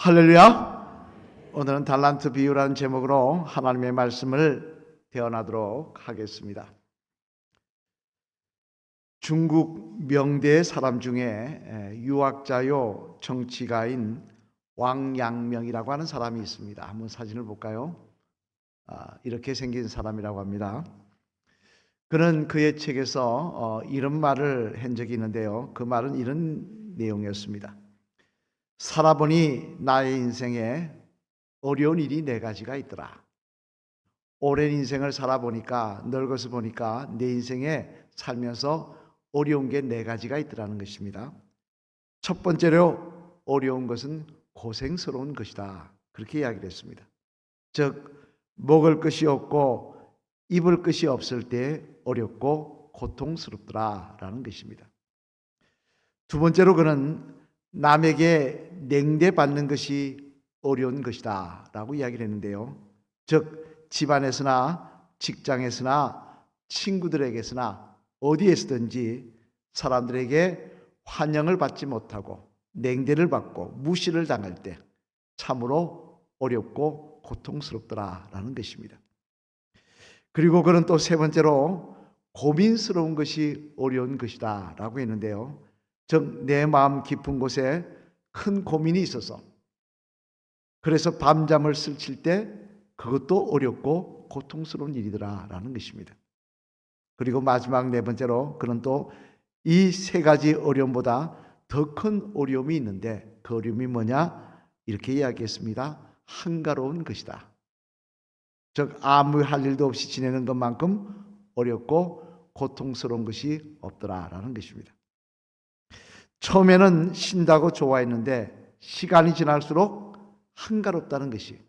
할렐루야. 오늘은 달란트 비유라는 제목으로 하나님의 말씀을 대언하도록 하겠습니다. 중국 명대의 사람 중에 유학자요 정치가인 왕양명이라고 하는 사람이 있습니다. 한번 사진을 볼까요? 이렇게 생긴 사람이라고 합니다. 그는 그의 책에서 이런 말을 한 적이 있는데요. 그 말은 이런 내용이었습니다. 살아보니 나의 인생에 어려운 일이 4가지가 있더라. 오랜 인생을 살아보니까, 늙어서 보니까 내 인생에 살면서 어려운 게 4가지가 있더라는 것입니다. 첫 번째로 어려운 것은 고생스러운 것이다. 그렇게 이야기를 했습니다. 즉 먹을 것이 없고 입을 것이 없을 때 어렵고 고통스럽더라라는 것입니다. 두 번째로 그는 남에게 냉대받는 것이 어려운 것이다 라고 이야기를 했는데요. 즉 집안에서나 직장에서나 친구들에게서나 어디에서든지 사람들에게 환영을 받지 못하고 냉대를 받고 무시를 당할 때 참으로 어렵고 고통스럽더라라는 것입니다. 그리고 그는 또 세 번째로 고민스러운 것이 어려운 것이다 라고 했는데요. 즉 내 마음 깊은 곳에 큰 고민이 있어서 그래서 밤잠을 설칠 때 그것도 어렵고 고통스러운 일이더라라는 것입니다. 그리고 마지막 4번째로 그는 또 이 3가지 어려움보다 더 큰 어려움이 있는데 그 어려움이 뭐냐? 이렇게 이야기했습니다. 한가로운 것이다. 즉 아무 할 일도 없이 지내는 것만큼 어렵고 고통스러운 것이 없더라라는 것입니다. 처음에는 쉰다고 좋아했는데 시간이 지날수록 한가롭다는 것이,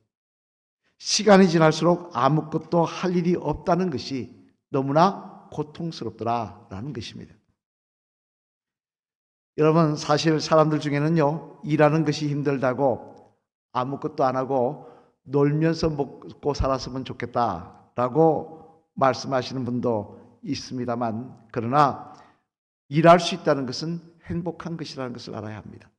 시간이 지날수록 아무것도 할 일이 없다는 것이 너무나 고통스럽더라라는 것입니다. 여러분, 사실 사람들 중에는요, 일하는 것이 힘들다고 아무것도 안 하고 놀면서 먹고 살았으면 좋겠다라고 말씀하시는 분도 있습니다만, 그러나 일할 수 있다는 것은 행복한 것이라는 것을 알아야 합니다.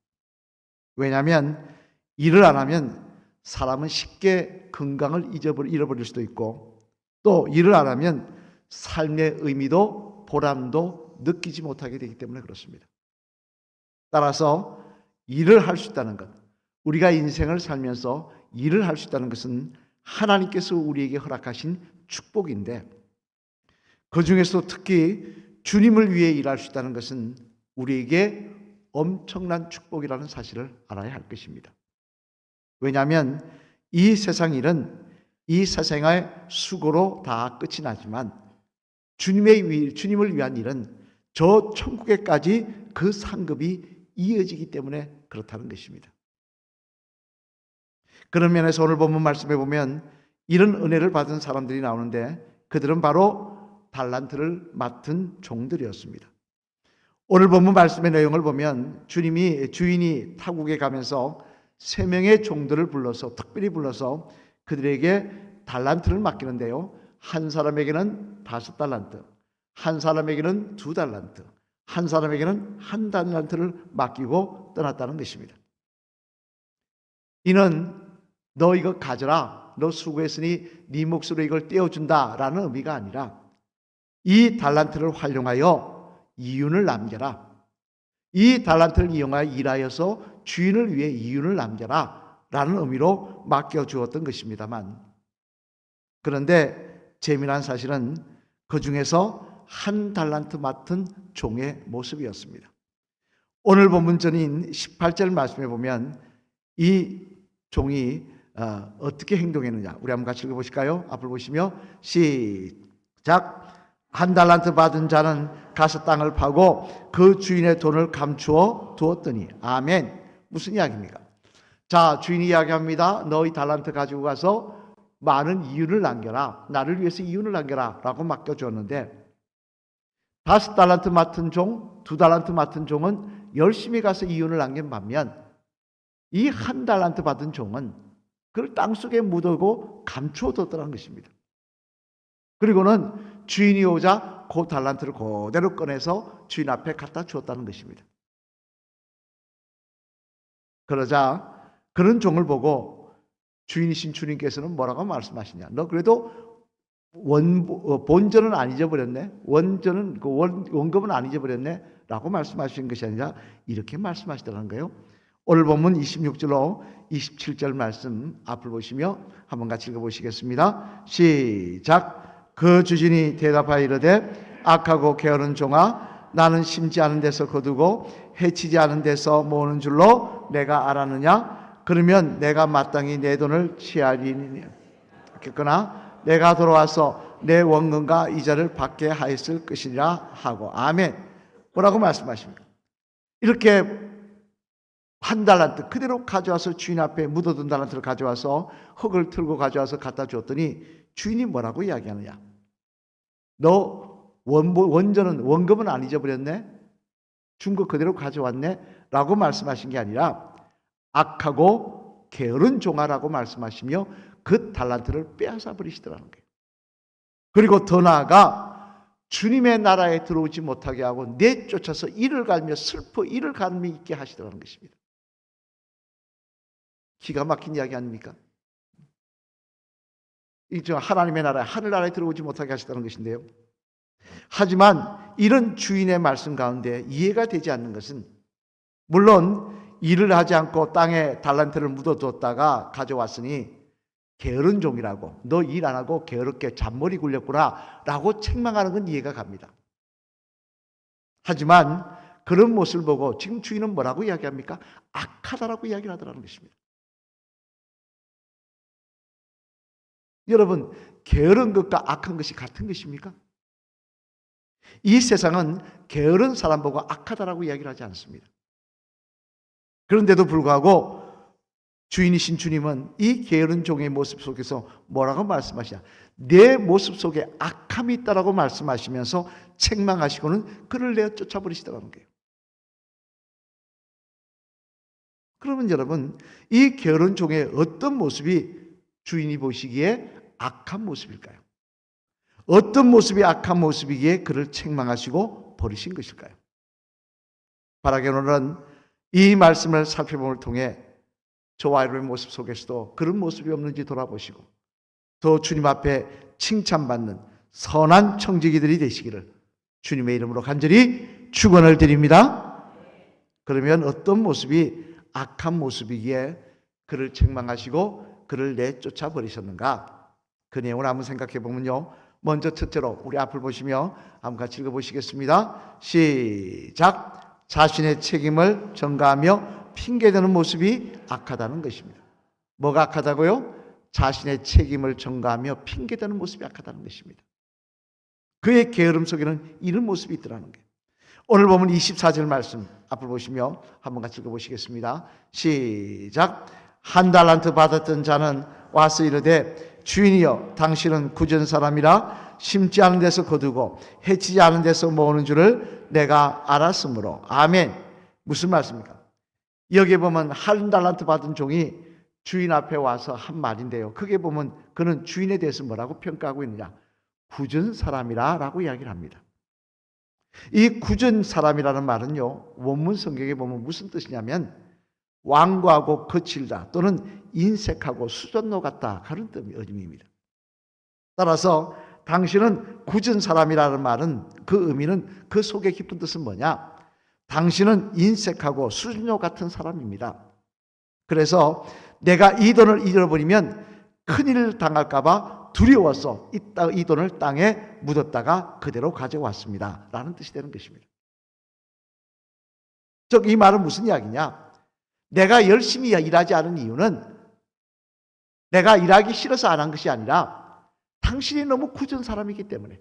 왜냐하면 일을 안 하면 사람은 쉽게 건강을 잃어버릴 수도 있고, 또 일을 안 하면 삶의 의미도 보람도 느끼지 못하게 되기 때문에 그렇습니다. 따라서 일을 할 수 있다는 것, 우리가 인생을 살면서 일을 할 수 있다는 것은 하나님께서 우리에게 허락하신 축복인데, 그 중에서도 특히 주님을 위해 일할 수 있다는 것은 우리에게 엄청난 축복이라는 사실을 알아야 할 것입니다. 왜냐하면 이 세상 일은 이 세상의 수고로 다 끝이 나지만 주님을 위한 일은 저 천국에까지 그 상급이 이어지기 때문에 그렇다는 것입니다. 그런 면에서 오늘 본문 말씀에 보면 이런 은혜를 받은 사람들이 나오는데 그들은 바로 달란트를 맡은 종들이었습니다. 오늘 본문 말씀의 내용을 보면 주인이 타국에 가면서 3명의 종들을 불러서, 특별히 불러서 그들에게 달란트를 맡기는데요. 한 사람에게는 5달란트, 한 사람에게는 2달란트, 한 사람에게는 1달란트를 맡기고 떠났다는 것입니다. 이는 너 이거 가져라, 너 수고했으니 네 몫으로 이걸 떼어준다라는 의미가 아니라 이 달란트를 활용하여 이윤을 남겨라, 이 달란트를 이용하여 일하여서 주인을 위해 이윤을 남겨라 라는 의미로 맡겨주었던 것입니다만, 그런데 재미난 사실은 그 중에서 1달란트 맡은 종의 모습이었습니다. 오늘 본문 전인 18절 말씀에 보면 이 종이 어떻게 행동했느냐, 우리 한번 같이 읽어보실까요? 앞을 보시며 시작. 1달란트 받은 자는 가서 땅을 파고 그 주인의 돈을 감추어 두었더니. 아멘. 무슨 이야기입니까? 자, 주인이 이야기합니다. 너희 달란트 가지고 가서 많은 이윤을 남겨라, 나를 위해서 이윤을 남겨라 라고 맡겨주었는데 5달란트 맡은 종, 2달란트 맡은 종은 열심히 가서 이윤을 남긴 반면 이 1달란트 받은 종은 그걸 땅속에 묻어고 감추어뒀다는 것입니다. 그리고는 주인이 오자 그 달란트를 그대로 꺼내서 주인 앞에 갖다 주었다는 것입니다. 그러자 그런 종을 보고 주인이신 주님께서는 뭐라고 말씀하시냐? 너 그래도 본전은 안 잊어버렸네? 원금은 안 잊어버렸네? 라고 말씀하신 것이 아니라 이렇게 말씀하시더라는 거예요. 오늘 본문 26절로 27절 말씀 앞을 보시며 한번 같이 읽어보시겠습니다. 시작. 그 주진이 대답하여 이르되 악하고 게으른 종아, 나는 심지 않은 데서 거두고 해치지 않은 데서 모으는 줄로 내가 알았느냐? 그러면 내가 마땅히 내 돈을 취하리니 겠거나 내가 돌아와서 내 원금과 이자를 받게 하였을 것이라 하고. 아멘. 뭐라고 말씀하십니까? 이렇게 한 달란트 그대로 가져와서 주인 앞에 묻어둔 달란트를 가져와서 흙을 틀고 가져와서 갖다 주었더니 주인이 뭐라고 이야기하느냐? 너 원금은 안 잊어버렸네? 준 거 그대로 가져왔네? 라고 말씀하신 게 아니라 악하고 게으른 종아라고 말씀하시며 그 달란트를 빼앗아 버리시더라는 거예요. 그리고 더 나아가 주님의 나라에 들어오지 못하게 하고 내쫓아서 이를 갈며 슬퍼 이를 갈며 있게 하시더라는 것입니다. 기가 막힌 이야기 아닙니까? 이저 하나님의 나라에 하늘나라에 들어오지 못하게 하시다는 것인데요. 하지만 이런 주인의 말씀 가운데 이해가 되지 않는 것은, 물론 일을 하지 않고 땅에 달란트를 묻어두었다가 가져왔으니 게으른 종이라고, 너 일 안 하고 게으르게 잔머리 굴렸구나 라고 책망하는 건 이해가 갑니다. 하지만 그런 모습을 보고 지금 주인은 뭐라고 이야기합니까? 악하다라고 이야기를 하더라는 것입니다. 여러분, 게으른 것과 악한 것이 같은 것입니까? 이 세상은 게으른 사람 보고 악하다라고 이야기를 하지 않습니다. 그런데도 불구하고 주인이신 주님은 이 게으른 종의 모습 속에서 뭐라고 말씀하시냐? 내 모습 속에 악함이 있다라고 말씀하시면서 책망하시고는 그를 내어 쫓아버리시더라는 거예요. 그러면 여러분, 이 게으른 종의 어떤 모습이 주인이 보시기에 악한 모습일까요? 어떤 모습이 악한 모습이기에 그를 책망하시고 버리신 것일까요? 바라기는 이 말씀을 살펴봄을 통해 저와 여러분의 모습 속에서도 그런 모습이 없는지 돌아보시고 더 주님 앞에 칭찬받는 선한 청지기들이 되시기를 주님의 이름으로 간절히 축원을 드립니다. 그러면 어떤 모습이 악한 모습이기에 그를 책망하시고 그를 내쫓아 버리셨는가? 그 내용을 한번 생각해 보면요. 먼저 첫째로 우리 앞을 보시며 한번 같이 읽어보시겠습니다. 시작. 자신의 책임을 전가하며 핑계대는 모습이 악하다는 것입니다. 뭐가 악하다고요? 자신의 책임을 전가하며 핑계대는 모습이 악하다는 것입니다. 그의 게으름 속에는 이런 모습이 있더라는 거예요. 오늘 보면 24절 말씀 앞을 보시며 한번 같이 읽어보시겠습니다. 시작. 한 달란트 받았던 자는 와서 이르되 주인이여, 당신은 굳은 사람이라 심지 않은 데서 거두고 해치지 않은 데서 모으는 줄을 내가 알았으므로. 아멘. 무슨 말씀입니까? 여기에 보면 한 달란트 받은 종이 주인 앞에 와서 한 말인데요. 그게 보면 그는 주인에 대해서 뭐라고 평가하고 있느냐? 굳은 사람이라 라고 이야기를 합니다. 이 굳은 사람이라는 말은요, 원문 성경에 보면 무슨 뜻이냐면 완고하고 거칠다 또는 인색하고 수전노 같다 그런 의미입니다. 따라서 당신은 굳은 사람이라는 말은 그 의미는 그 속에 깊은 뜻은 뭐냐? 당신은 인색하고 수전노 같은 사람입니다. 그래서 내가 이 돈을 잃어버리면 큰일 당할까 봐 두려워서 이 돈을 땅에 묻었다가 그대로 가져왔습니다 라는 뜻이 되는 것입니다. 즉 이 말은 무슨 이야기냐? 내가 열심히 일하지 않은 이유는 내가 일하기 싫어서 안 한 것이 아니라 당신이 너무 굳은 사람이기 때문에,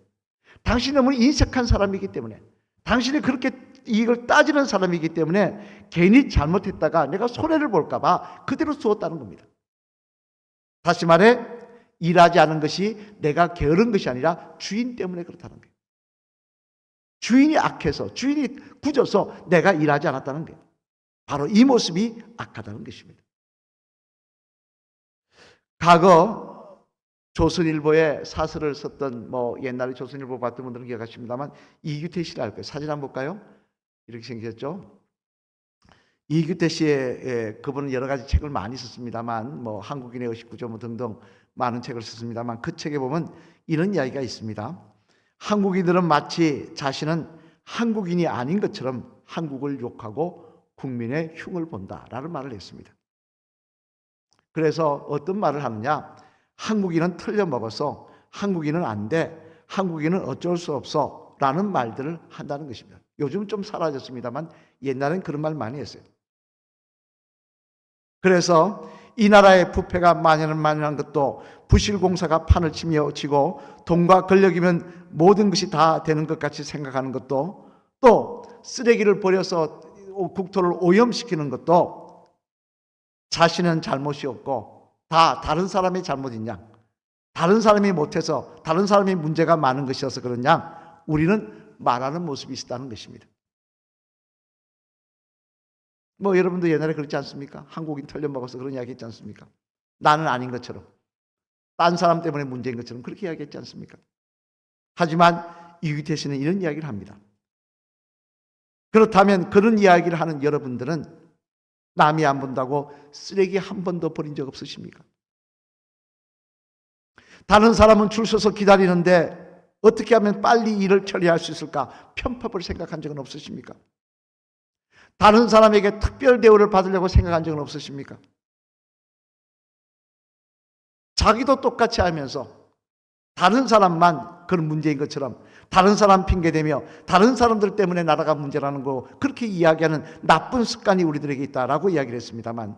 당신이 너무 인색한 사람이기 때문에, 당신이 그렇게 이익을 따지는 사람이기 때문에 괜히 잘못했다가 내가 손해를 볼까 봐 그대로 두었다는 겁니다. 다시 말해 일하지 않은 것이 내가 게으른 것이 아니라 주인 때문에 그렇다는 거예요. 주인이 악해서, 주인이 굳어서 내가 일하지 않았다는 거예요. 바로 이 모습이 악하다는 것입니다. 과거 조선일보에 사설을 썼던 옛날에 조선일보 봤던 분들은 기억하십니다만 이규태 씨를 알 거예요. 사진 한번 볼까요? 이렇게 생겼죠. 이규태 씨의 그분은 여러 가지 책을 많이 썼습니다만 뭐 한국인의 의식구조 뭐 등등 많은 책을 썼습니다만 그 책에 보면 이런 이야기가 있습니다. 한국인들은 마치 자신은 한국인이 아닌 것처럼 한국을 욕하고 국민의 흉을 본다라는 말을 했습니다. 그래서 어떤 말을 하느냐? 한국인은 틀려먹어서 한국인은 안 돼, 한국인은 어쩔 수 없어 라는 말들을 한다는 것입니다. 요즘 좀 사라졌습니다만 옛날엔 그런 말 많이 했어요. 그래서 이 나라의 부패가 만연한 것도 부실공사가 판을 치고 돈과 권력이면 모든 것이 다 되는 것 같이 생각하는 것도 또 쓰레기를 버려서 국토를 오염시키는 것도 자신은 잘못이 없고 다 다른 사람의 잘못이냐, 다른 사람이 못해서 다른 사람이 문제가 많은 것이어서 그러냐, 우리는 말하는 모습이 있다는 것입니다. 뭐 여러분도 옛날에 그렇지 않습니까? 한국인 털려먹어서 그런 이야기 했지 않습니까? 나는 아닌 것처럼, 딴 사람 때문에 문제인 것처럼 그렇게 이야기했지 않습니까? 하지만 이규태 씨는 이런 이야기를 합니다. 그렇다면 그런 이야기를 하는 여러분들은 남이 안 본다고 쓰레기 한 번도 버린 적 없으십니까? 다른 사람은 줄 서서 기다리는데 어떻게 하면 빨리 일을 처리할 수 있을까 편법을 생각한 적은 없으십니까? 다른 사람에게 특별 대우를 받으려고 생각한 적은 없으십니까? 자기도 똑같이 하면서 다른 사람만 그런 문제인 것처럼 다른 사람 핑계대며 다른 사람들 때문에 나라가 문제라는 거 그렇게 이야기하는 나쁜 습관이 우리들에게 있다라고 이야기를 했습니다만,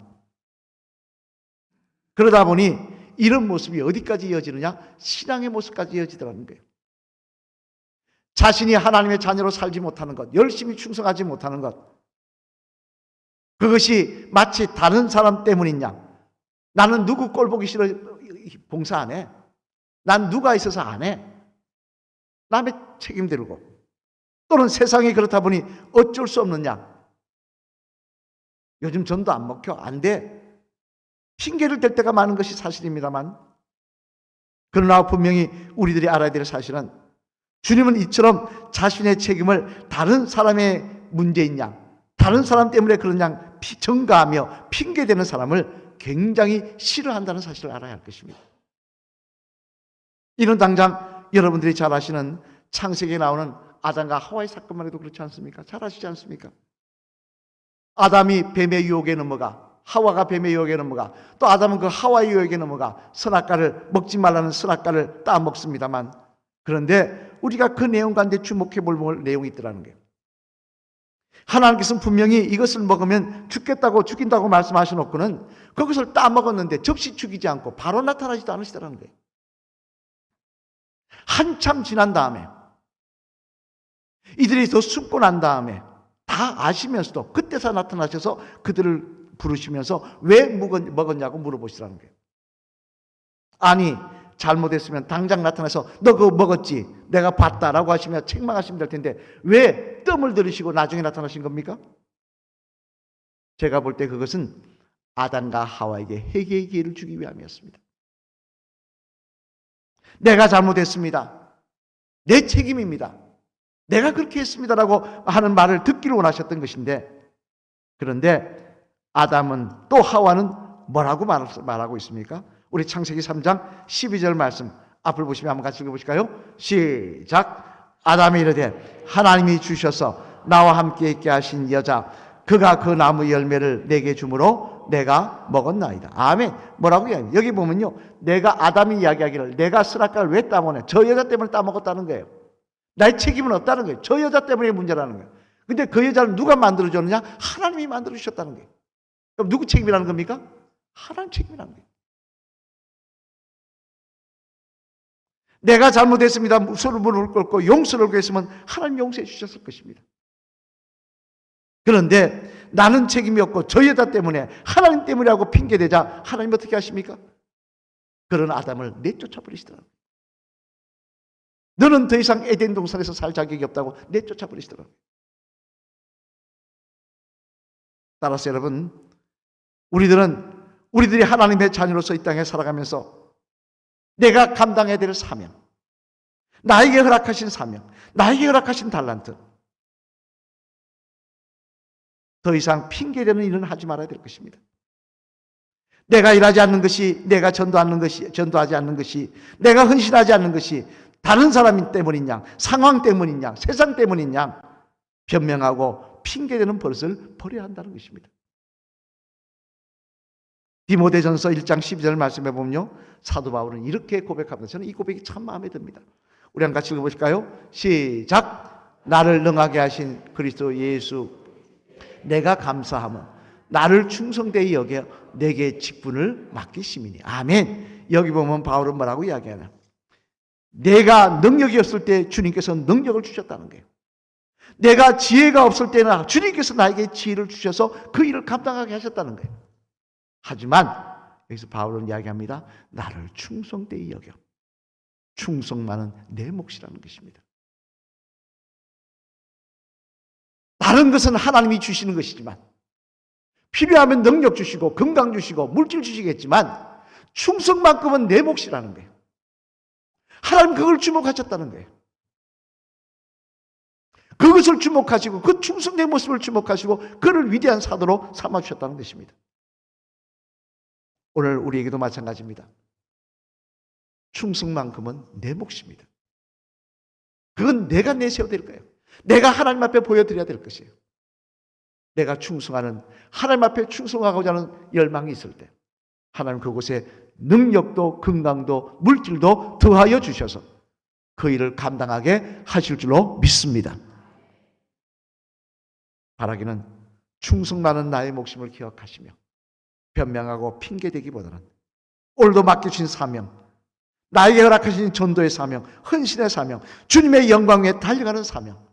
그러다 보니 이런 모습이 어디까지 이어지느냐? 신앙의 모습까지 이어지더라는 거예요. 자신이 하나님의 자녀로 살지 못하는 것, 열심히 충성하지 못하는 것, 그것이 마치 다른 사람 때문이냐? 나는 누구 꼴 보기 싫어 봉사 안 해. 난 누가 있어서 안 해. 남의 책임 들고. 또는 세상이 그렇다 보니 어쩔 수 없느냐? 요즘 전도 안 먹혀. 안 돼. 핑계를 댈 때가 많은 것이 사실입니다만, 그러나 분명히 우리들이 알아야 될 사실은 주님은 이처럼 자신의 책임을 다른 사람의 문제인 양, 다른 사람 때문에 그런 양 전가하며 핑계대는 사람을 굉장히 싫어한다는 사실을 알아야 할 것입니다. 이는 당장 여러분들이 잘 아시는 창세기에 나오는 아담과 하와의 사건만 해도 그렇지 않습니까? 잘 아시지 않습니까? 아담이 뱀의 유혹에 넘어가, 하와가 뱀의 유혹에 넘어가, 또 아담은 그 하와의 유혹에 넘어가 선악과를 먹지 말라는 선악과를 따먹습니다만, 그런데 우리가 그 내용 가운데 주목해 볼 내용이 있더라는 거예요. 하나님께서는 분명히 이것을 먹으면 죽인다고 말씀하셔놓고는 그것을 따먹었는데 접시 죽이지 않고 바로 나타나지도 않으시더라는 거예요. 한참 지난 다음에 이들이 더 숨고 난 다음에 다 아시면서도 그때서 나타나셔서 그들을 부르시면서 왜 먹었냐고 물어보시라는 거예요. 아니 잘못했으면 당장 나타나서 너 그거 먹었지? 내가 봤다라고 하시면 책망하시면 될 텐데 왜 뜸을 들이시고 나중에 나타나신 겁니까? 제가 볼 때 그것은 아담과 하와에게 회개의 기회를 주기 위함이었습니다. 내가 잘못했습니다. 내 책임입니다. 내가 그렇게 했습니다라고 하는 말을 듣기를 원하셨던 것인데, 그런데 아담은 또 하와는 뭐라고 말하고 있습니까? 우리 창세기 3장 12절 말씀 앞을 보시면 한번 같이 읽어보실까요? 시작. 아담이 이르되 하나님이 주셔서 나와 함께 있게 하신 여자 그가 그 나무 열매를 내게 주므로 내가 먹었나이다. 아멘. 뭐라고 이야기해요? 여기 보면요, 내가 아담이 이야기하기를 내가 선악과를 왜 따먹었냐? 저 여자 때문에 따먹었다는 거예요. 나의 책임은 없다는 거예요. 저 여자 때문에 문제라는 거예요. 근데 그 여자를 누가 만들어줬느냐? 하나님이 만들어주셨다는 거예요. 그럼 누구 책임이라는 겁니까? 하나님 책임이라는 거예요. 내가 잘못했습니다. 서로 무릎을 꿇고 용서를 구했으면 하나님 용서해 주셨을 것입니다. 그런데 나는 책임이 없고 저 여자 때문에 하나님 때문이라고 핑계대자 하나님 어떻게 하십니까? 그런 아담을 내쫓아 버리시더라고요. 너는 더 이상 에덴 동산에서 살 자격이 없다고 내쫓아 버리시더라고요. 따라서 여러분, 우리들이 하나님의 자녀로서 이 땅에 살아가면서 내가 감당해야 될 사명, 나에게 허락하신 사명, 나에게 허락하신 달란트, 더 이상 핑계대는 일은 하지 말아야 될 것입니다. 내가 일하지 않는 것이, 내가 전도하지 않는 것이, 내가 헌신하지 않는 것이 다른 사람 때문이냐, 상황 때문이냐, 세상 때문이냐 변명하고 핑계대는 버릇을 버려야 한다는 것입니다. 디모데전서 1장 12절 말씀해 보면요, 사도 바울은 이렇게 고백합니다. 저는 이 고백이 참 마음에 듭니다. 우리 한번 같이 읽어보실까요? 시작. 나를 능하게 하신 그리스도 예수 내가 감사하며 나를 충성되이 여겨 내게 직분을 맡기심이니. 아멘. 여기 보면 바울은 뭐라고 이야기하냐, 내가 능력이 없을 때 주님께서 능력을 주셨다는 거예요. 내가 지혜가 없을 때는 주님께서 나에게 지혜를 주셔서 그 일을 감당하게 하셨다는 거예요. 하지만 여기서 바울은 이야기합니다. 나를 충성되이 여겨. 충성만은 내 몫이라는 것입니다. 다른 것은 하나님이 주시는 것이지만, 필요하면 능력 주시고 건강 주시고 물질 주시겠지만 충성만큼은 내 몫이라는 거예요. 하나님 그걸 주목하셨다는 거예요. 그것을 주목하시고 그 충성된 모습을 주목하시고 그를 위대한 사도로 삼아주셨다는 것입니다. 오늘 우리에게도 마찬가지입니다. 충성만큼은 내 몫입니다. 그건 내가 내세워야 될 거예요. 내가 하나님 앞에 보여드려야 될 것이에요. 내가 충성하는, 하나님 앞에 충성하고자 하는 열망이 있을 때 하나님 그곳에 능력도 건강도 물질도 더하여 주셔서 그 일을 감당하게 하실 줄로 믿습니다. 바라기는 충성 많은 나의 목숨을 기억하시며 변명하고 핑계대기보다는 오늘도 맡겨주신 사명, 나에게 허락하신 전도의 사명, 헌신의 사명, 주님의 영광 위에 달려가는 사명,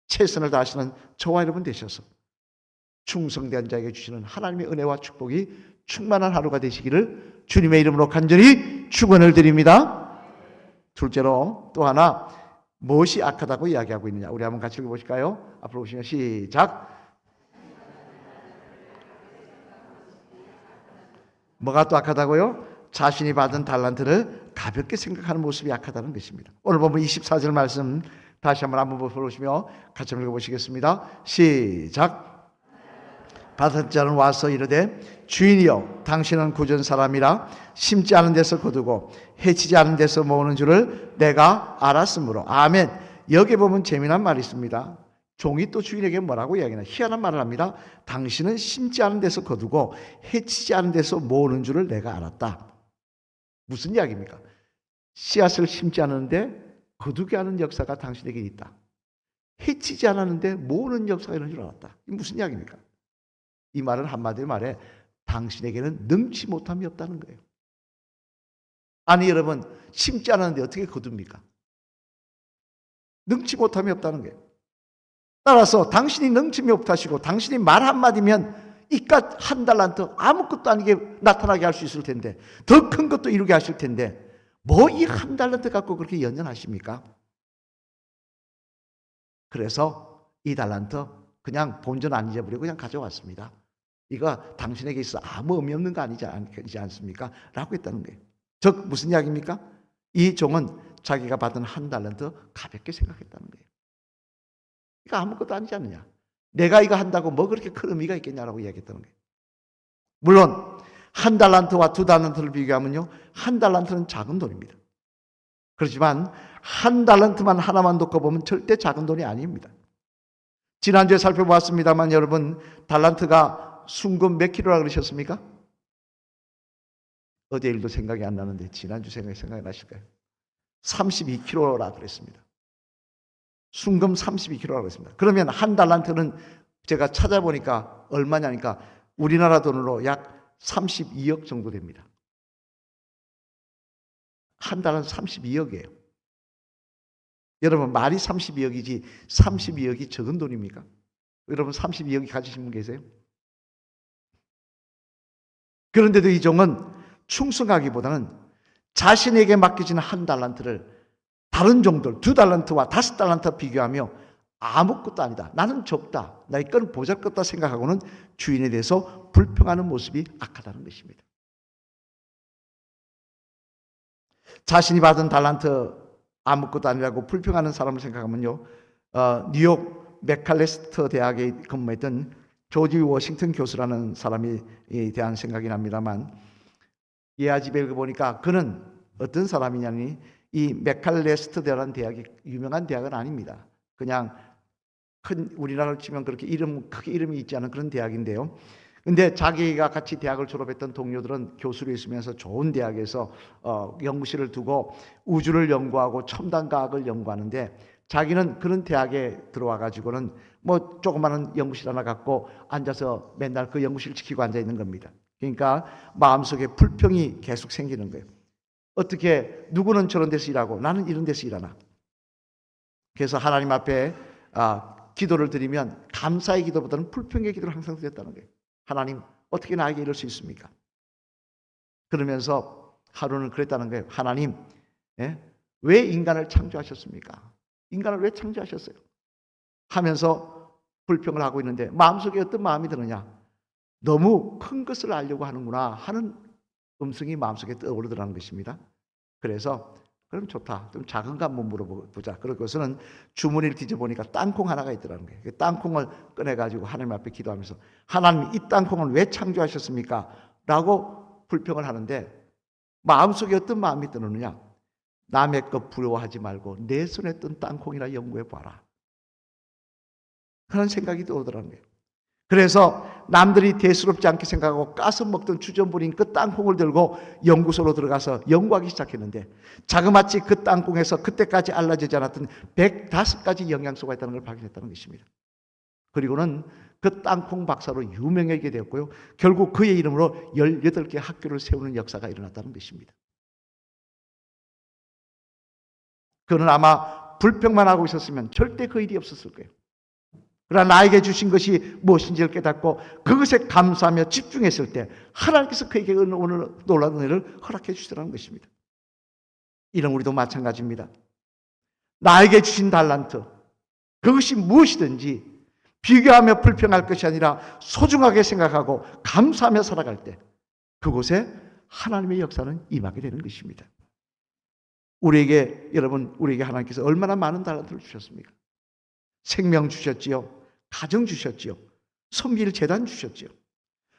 최선을 다하시는 저와 여러분 되셔서 충성된 자에게 주시는 하나님의 은혜와 축복이 충만한 하루가 되시기를 주님의 이름으로 간절히 축원을 드립니다. 둘째로 또 하나, 무엇이 악하다고 이야기하고 있느냐, 우리 한번 같이 읽어보실까요? 앞으로 보시면 시작. 뭐가 또 악하다고요? 자신이 받은 달란트를 가볍게 생각하는 모습이 악하다는 것입니다. 오늘 보면 24절 말씀 다시 한번 보시며 같이 읽어보시겠습니다. 시작. 받은 자는 와서 이르되 주인이여 당신은 굳은 사람이라 심지 않은 데서 거두고 해치지 않은 데서 모으는 줄을 내가 알았으므로. 아멘. 여기 보면 재미난 말이 있습니다. 종이 또 주인에게 뭐라고 이야기하나, 희한한 말을 합니다. 당신은 심지 않은 데서 거두고 해치지 않은 데서 모으는 줄을 내가 알았다. 무슨 이야기입니까? 씨앗을 심지 않았는데 거두게 하는 역사가 당신에게 있다. 해치지 않았는데 모으는 역사가 있는 줄 알았다. 이게 무슨 이야기입니까? 이 말은 한마디로 말해 당신에게는 능치 못함이 없다는 거예요. 아니 여러분, 심지 않았는데 어떻게 거둡니까? 능치 못함이 없다는 거예요. 따라서 당신이 능치 못하시고 당신이 말 한마디면 이깟 한 달란트 아무것도 아니게 나타나게 할 수 있을 텐데, 더 큰 것도 이루게 하실 텐데 뭐 이 한 달란트 갖고 그렇게 연연하십니까? 그래서 이 달란트 그냥 본전 안 잊어버리고 그냥 가져왔습니다. 이거 당신에게 있어 아무 의미 없는 거 아니지 않습니까? 라고 했다는 거예요. 즉 무슨 이야기입니까? 이 종은 자기가 받은 한 달란트 가볍게 생각했다는 거예요. 이거 아무것도 아니지 않느냐, 내가 이거 한다고 뭐 그렇게 큰 의미가 있겠냐라고 이야기했다는 거예요. 물론 한 달란트와 두 달란트를 비교하면요, 한 달란트는 작은 돈입니다. 그렇지만 한 달란트만 하나만 놓고 보면 절대 작은 돈이 아닙니다. 지난주에 살펴보았습니다만 여러분, 달란트가 순금 몇 킬로라 그러셨습니까? 어제 일도 생각이 안 나는데 지난주 생각이 나실까요? 32kg라 그랬습니다. 순금 32kg라고 했습니다. 그러면 한 달란트는 제가 찾아보니까 얼마냐니까 우리나라 돈으로 약 32억 정도 됩니다. 한 달은 32억이에요. 여러분, 말이 32억이지 32억이 적은 돈입니까? 여러분 32억이 가지신 분 계세요? 그런데도 이 종은 충성하기보다는 자신에게 맡겨진 한 달란트를 다른 종들 두 달란트와 다섯 달란트 비교하며 아무것도 아니다, 나는 적다, 나의 건 보잘것다 생각하고는 주인에 대해서 불평하는 모습이 악하다는 것입니다. 자신이 받은 달란트 아무것도 아니라고 불평하는 사람을 생각하면요, 뉴욕 맥칼레스터 대학에 근무했던 조지 워싱턴 교수라는 사람에 대한 생각이 납니다만, 예아집에 읽어보니까 그는 어떤 사람이냐니 이 메칼레스터대라는 대학이 유명한 대학은 아닙니다. 그냥 큰 우리나라로 치면 그렇게 크게 이름이 있지 않은 그런 대학인데요. 근데 자기가 같이 대학을 졸업했던 동료들은 교수로 있으면서 좋은 대학에서 연구실을 두고 우주를 연구하고 첨단 과학을 연구하는데, 자기는 그런 대학에 들어와 가지고는 뭐 조그마한 연구실 하나 갖고 앉아서 맨날 그 연구실 지키고 앉아 있는 겁니다. 그러니까 마음속에 불평이 계속 생기는 거예요. 어떻게 누구는 저런 데서 일하고 나는 이런 데서 일하나. 그래서 하나님 앞에 기도를 드리면 감사의 기도보다는 불평의 기도를 항상 드렸다는 거예요. 하나님, 어떻게 나에게 이럴 수 있습니까? 그러면서 하루는 그랬다는 거예요. 하나님, 왜 인간을 창조하셨습니까? 인간을 왜 창조하셨어요? 하면서 불평을 하고 있는데 마음속에 어떤 마음이 드느냐? 너무 큰 것을 알려고 하는구나 하는 음성이 마음속에 떠오르더라는 것입니다. 그래서 그럼 좋다. 좀 작은 거 한번 물어보자. 그것은 주머니를 뒤져보니까 땅콩 하나가 있더라는 거예요. 그 땅콩을 꺼내가지고 하나님 앞에 기도하면서, 하나님, 이 땅콩을 왜 창조하셨습니까? 라고 불평을 하는데 마음속에 어떤 마음이 드느냐? 남의 것 부러워하지 말고 내 손에 뜬 땅콩이나 연구해 봐라. 그런 생각이 떠오르더라는 거예요. 그래서 남들이 대수롭지 않게 생각하고 까서 먹던 주전부린 그 땅콩을 들고 연구소로 들어가서 연구하기 시작했는데, 자그마치 그 땅콩에서 그때까지 알려지지 않았던 105가지 영양소가 있다는 걸 발견했다는 것입니다. 그리고는 그 땅콩 박사로 유명하게 되었고요. 결국 그의 이름으로 18개 학교를 세우는 역사가 일어났다는 것입니다. 그는 아마 불평만 하고 있었으면 절대 그 일이 없었을 거예요. 그러나 나에게 주신 것이 무엇인지를 깨닫고 그것에 감사하며 집중했을 때 하나님께서 그에게 오늘 놀라운 은혜를 허락해 주시라는 것입니다. 이런 우리도 마찬가지입니다. 나에게 주신 달란트, 그것이 무엇이든지 비교하며 불평할 것이 아니라 소중하게 생각하고 감사하며 살아갈 때 그곳에 하나님의 역사는 임하게 되는 것입니다. 우리에게 하나님께서 얼마나 많은 달란트를 주셨습니까? 생명 주셨지요. 가정 주셨지요. 섬길 재단 주셨지요.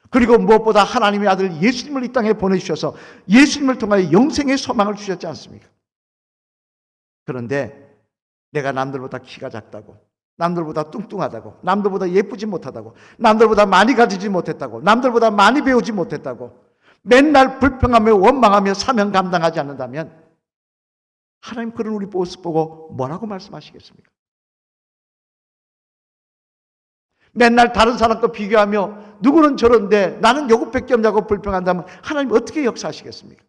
그리고 무엇보다 하나님의 아들 예수님을 이 땅에 보내주셔서 예수님을 통하여 영생의 소망을 주셨지 않습니까? 그런데 내가 남들보다 키가 작다고, 남들보다 뚱뚱하다고, 남들보다 예쁘지 못하다고, 남들보다 많이 가지지 못했다고, 남들보다 많이 배우지 못했다고 맨날 불평하며 원망하며 사명 감당하지 않는다면 하나님 그런 우리 모습 보고 뭐라고 말씀하시겠습니까? 맨날 다른 사람과 비교하며 누구는 저런데 나는 요것밖에 없냐고 불평한다면 하나님 어떻게 역사하시겠습니까?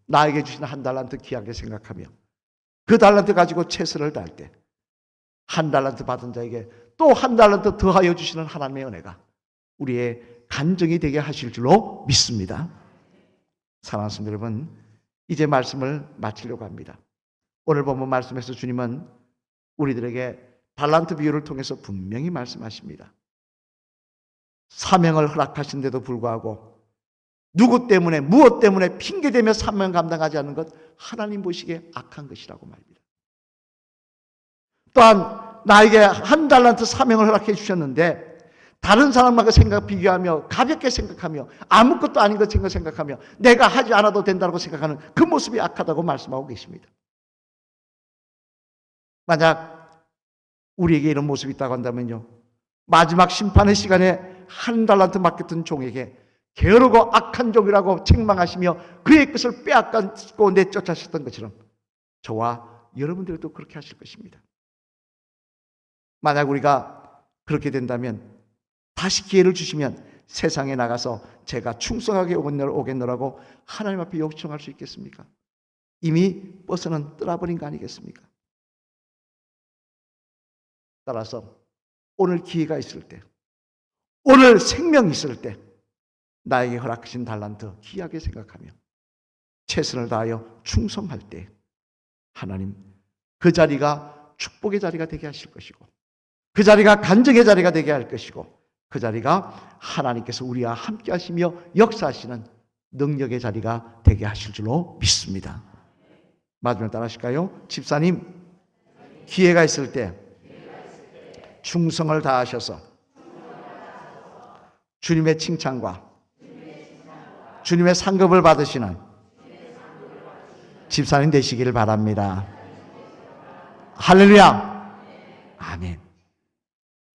나에게 주신 한 달란트 귀하게 생각하며 그 달란트 가지고 최선을 다할 때 한 달란트 받은 자에게 또 한 달란트 더하여 주시는 하나님의 은혜가 우리의 간증이 되게 하실 줄로 믿습니다. 사랑하는 성도 여러분, 이제 말씀을 마치려고 합니다. 오늘 본문 말씀에서 주님은 우리들에게 달란트 비유를 통해서 분명히 말씀하십니다. 사명을 허락하신데도 불구하고 누구 때문에 무엇 때문에 핑계대며 사명 감당하지 않는 것 하나님 보시기에 악한 것이라고 말입니다. 또한 나에게 한 달란트 사명을 허락해 주셨는데 다른 사람과 비교하며 가볍게 생각하며 아무것도 아닌 것 생각하며 내가 하지 않아도 된다고 생각하는 그 모습이 악하다고 말씀하고 계십니다. 만약 우리에게 이런 모습이 있다고 한다면요, 마지막 심판의 시간에 한 달란트 맡겼던 종에게 게으르고 악한 종이라고 책망하시며 그의 것을 빼앗고 내쫓으셨던 것처럼 저와 여러분들도 그렇게 하실 것입니다. 만약 우리가 그렇게 된다면 다시 기회를 주시면 세상에 나가서 제가 충성하게 오겠노라고 하나님 앞에 요청할 수 있겠습니까? 이미 버스는 떠나버린 거 아니겠습니까? 따라서 오늘 기회가 있을 때, 오늘 생명이 있을 때 나에게 허락하신 달란트 귀하게 생각하며 최선을 다하여 충성할 때 하나님 그 자리가 축복의 자리가 되게 하실 것이고 그 자리가 간증의 자리가 되게 할 것이고 그 자리가 하나님께서 우리와 함께 하시며 역사하시는 능력의 자리가 되게 하실 줄로 믿습니다. 마지막으로 따라하실까요? 집사님, 기회가 있을 때 충성을 다하셔서 주님의 칭찬과 주님의 상급을 받으시는 집사님 되시기를 바랍니다. 할렐루야. 아멘.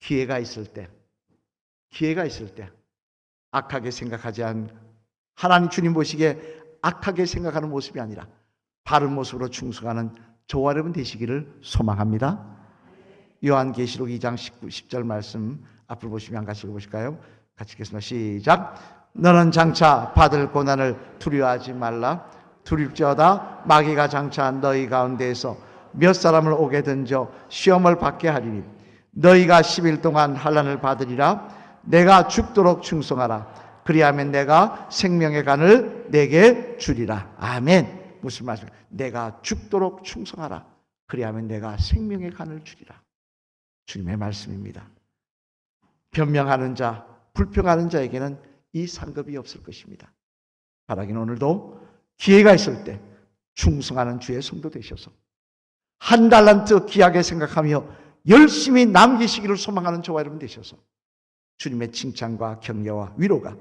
기회가 있을 때 악하게 생각하지 않은, 하나님 주님 보시기에 악하게 생각하는 모습이 아니라 바른 모습으로 충성하는 저와 여러분 되시기를 소망합니다. 요한계시록 2장 19, 10절 말씀 앞으로 보시면 같이 읽어보실까요? 같이 읽겠습니다. 시작. 너는 장차 받을 고난을 두려워하지 말라. 두릴지어다 마귀가 장차 너희 가운데에서 몇 사람을 오게 던져 시험을 받게 하리니 너희가 10일 동안 환난을 받으리라. 내가 죽도록 충성하라. 그리하면 내가 생명의 간을 내게 주리라. 아멘. 무슨 말씀? 내가 죽도록 충성하라. 그리하면 내가 생명의 간을 주리라. 주님의 말씀입니다. 변명하는 자, 불평하는 자에게는 이 상급이 없을 것입니다. 바라기는 오늘도 기회가 있을 때 충성하는 주의 성도 되셔서 한 달란트 귀하게 생각하며 열심히 남기시기를 소망하는 저와 여러분 되셔서 주님의 칭찬과 격려와 위로가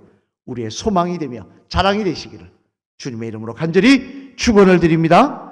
우리의 소망이 되며 자랑이 되시기를 주님의 이름으로 간절히 축원을 드립니다.